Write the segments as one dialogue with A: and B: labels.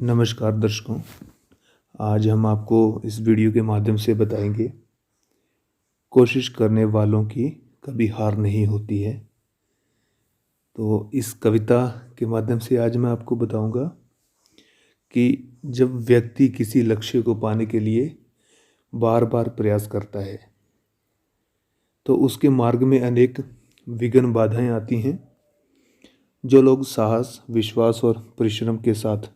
A: नमस्कार दर्शकों। आज हम आपको इस वीडियो के माध्यम से बताएंगे कोशिश करने वालों की कभी हार नहीं होती है। तो इस कविता के माध्यम से आज मैं आपको बताऊंगा कि जब व्यक्ति किसी लक्ष्य को पाने के लिए बार बार प्रयास करता है तो उसके मार्ग में अनेक विघ्न बाधाएं आती हैं। जो लोग साहस, विश्वास और परिश्रम के साथ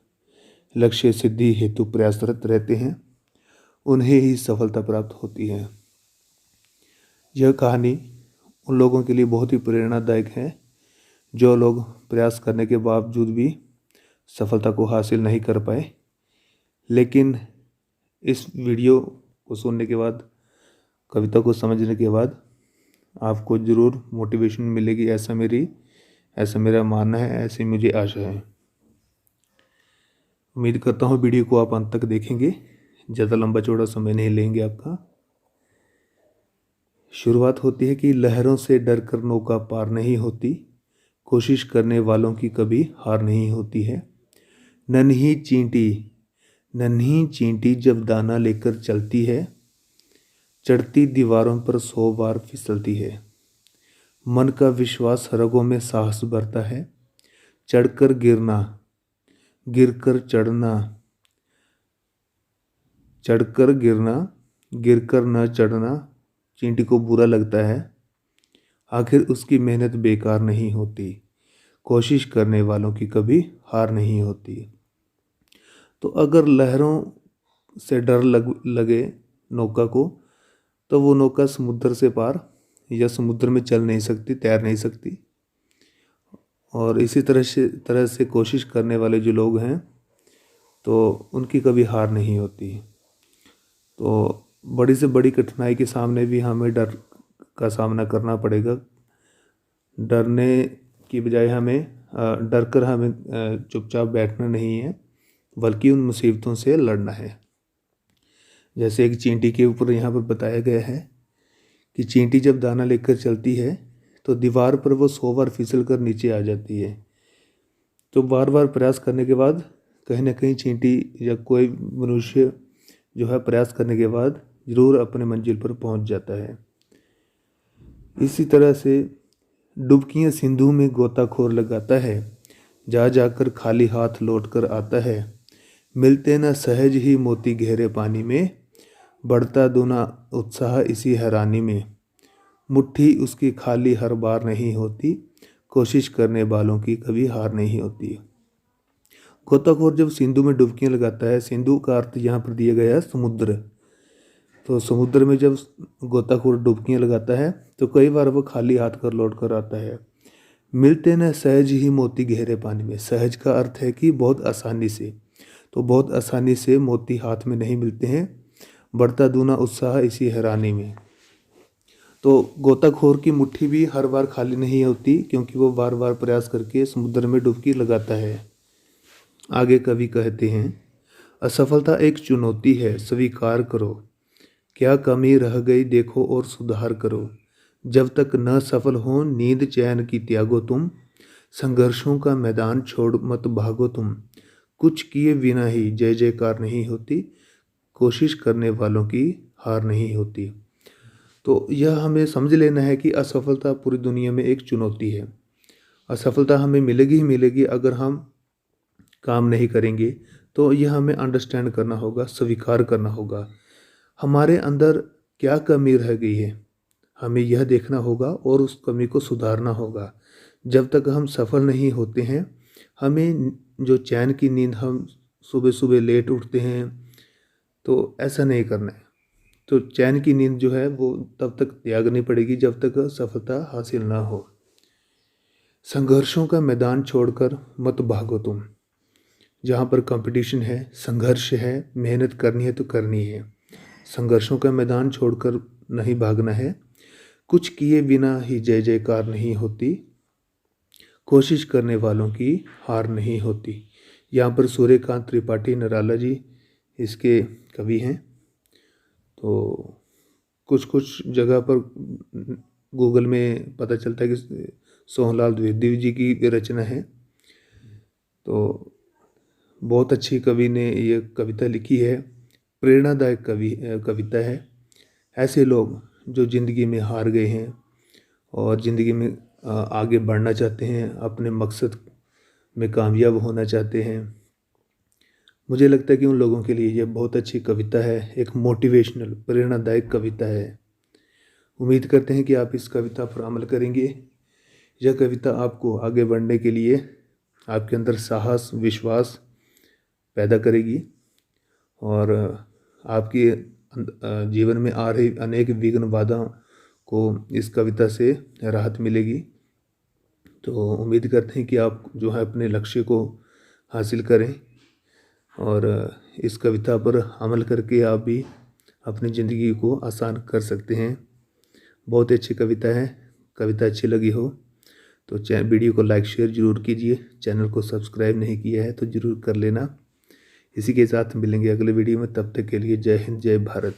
A: लक्ष्य सिद्धि हेतु प्रयासरत रहते हैं उन्हें ही सफलता प्राप्त होती है। यह कहानी उन लोगों के लिए बहुत ही प्रेरणादायक है जो लोग प्रयास करने के बावजूद भी सफलता को हासिल नहीं कर पाए। लेकिन इस वीडियो को सुनने के बाद, कविता को समझने के बाद आपको ज़रूर मोटिवेशन मिलेगी, ऐसा मेरा मानना है, ऐसी मुझे आशा है। उम्मीद करता हूँ वीडियो को आप अंत तक देखेंगे, ज़्यादा लंबा चौड़ा समय नहीं लेंगे आपका। शुरुआत होती है कि लहरों से डर कर नौका पार नहीं होती, कोशिश करने वालों की कभी हार नहीं होती है। नन्ही चींटी जब दाना लेकर चलती है, चढ़ती दीवारों पर 100 बार फिसलती है। मन का विश्वास रगों में साहस भरता है, चढ़कर गिरना, गिरकर चढ़ना, चढ़कर गिरना, गिरकर न चढ़ना चींटी को बुरा लगता है। आखिर उसकी मेहनत बेकार नहीं होती, कोशिश करने वालों की कभी हार नहीं होती। तो अगर लहरों से डर लगे नौका को, तो वो नौका समुद्र से पार या समुद्र में चल नहीं सकती, तैर नहीं सकती। और इसी तरह से कोशिश करने वाले जो लोग हैं तो उनकी कभी हार नहीं होती। तो बड़ी से बड़ी कठिनाई के सामने भी हमें डर का सामना करना पड़ेगा। डरने की बजाय डर कर हमें चुपचाप बैठना नहीं है, बल्कि उन मुसीबतों से लड़ना है। जैसे एक चींटी के ऊपर यहाँ पर बताया गया है कि चींटी जब दाना लेकर चलती है तो दीवार पर वो 100 बार फिसल कर नीचे आ जाती है। तो बार बार प्रयास करने के बाद कहीं ना कहीं चींटी या कोई मनुष्य जो है प्रयास करने के बाद ज़रूर अपने मंजिल पर पहुंच जाता है। इसी तरह से डुबकियां सिंधु में गोताखोर लगाता है, जा जाकर खाली हाथ लौट कर आता है। मिलते न सहज ही मोती गहरे पानी में, बढ़ता दूना उत्साह इसी हैरानी में। मुट्ठी उसकी खाली हर बार नहीं होती, कोशिश करने वालों की कभी हार नहीं होती। गोताखोर जब सिंधु में डुबकियां लगाता है, सिंधु का अर्थ यहाँ पर दिया गया है समुद्र। तो समुद्र में जब गोताखोर डुबकियां लगाता है तो कई बार वो खाली हाथ कर लौट कर आता है। मिलते न सहज ही मोती गहरे पानी में, सहज का अर्थ है कि बहुत आसानी से। तो बहुत आसानी से मोती हाथ में नहीं मिलते हैं, बढ़ता दूना उत्साह इसी हैरानी में। तो गोताखोर की मुट्ठी भी हर बार खाली नहीं होती, क्योंकि वो बार बार प्रयास करके समुद्र में डुबकी लगाता है। आगे कवि कहते हैं, असफलता एक चुनौती है स्वीकार करो, क्या कमी रह गई देखो और सुधार करो। जब तक न सफल हो नींद चैन की त्यागो तुम, संघर्षों का मैदान छोड़ मत भागो तुम। कुछ किए बिना ही जय जयकार नहीं होती, कोशिश करने वालों की हार नहीं होती। तो यह हमें समझ लेना है कि असफलता पूरी दुनिया में एक चुनौती है। असफलता हमें मिलेगी ही मिलेगी अगर हम काम नहीं करेंगे। तो यह हमें अंडरस्टैंड करना होगा, स्वीकार करना होगा हमारे अंदर क्या कमी रह गई है, हमें यह देखना होगा और उस कमी को सुधारना होगा। जब तक हम सफल नहीं होते हैं, हमें जो चैन की नींद, हम सुबह सुबह लेट उठते हैं, तो ऐसा नहीं करना है। तो चैन की नींद जो है वो तब तक त्यागनी पड़ेगी जब तक सफलता हासिल ना हो। संघर्षों का मैदान छोड़कर मत भागो तुम। जहाँ पर कंपटीशन है, संघर्ष है, मेहनत करनी है तो करनी है। संघर्षों का मैदान छोड़कर नहीं भागना है। कुछ किए बिना ही जय जयकार नहीं होती, कोशिश करने वालों की हार नहीं होती। यहाँ पर सूर्यकांत त्रिपाठी निराला जी इसके कवि हैं। तो कुछ जगह पर गूगल में पता चलता है कि सोहनलाल द्विवेदी जी की रचना है। तो बहुत अच्छी कवि ने ये कविता लिखी है, प्रेरणादायक कविता है। ऐसे लोग जो ज़िंदगी में हार गए हैं और ज़िंदगी में आगे बढ़ना चाहते हैं, अपने मकसद में कामयाब होना चाहते हैं, मुझे लगता है कि उन लोगों के लिए ये बहुत अच्छी कविता है, एक मोटिवेशनल प्रेरणादायक कविता है। उम्मीद करते हैं कि आप इस कविता पर अमल करेंगे। यह कविता आपको आगे बढ़ने के लिए आपके अंदर साहस, विश्वास पैदा करेगी और आपके जीवन में आ रही अनेक विघ्न बाधा को इस कविता से राहत मिलेगी। तो उम्मीद करते हैं कि आप जो है अपने लक्ष्य को हासिल करें और इस कविता पर अमल करके आप भी अपनी ज़िंदगी को आसान कर सकते हैं। बहुत अच्छी कविता है। कविता अच्छी लगी हो तो वीडियो को लाइक शेयर ज़रूर कीजिए। चैनल को सब्सक्राइब नहीं किया है तो ज़रूर कर लेना। इसी के साथ मिलेंगे अगले वीडियो में। तब तक के लिए जय हिंद, जय भारत।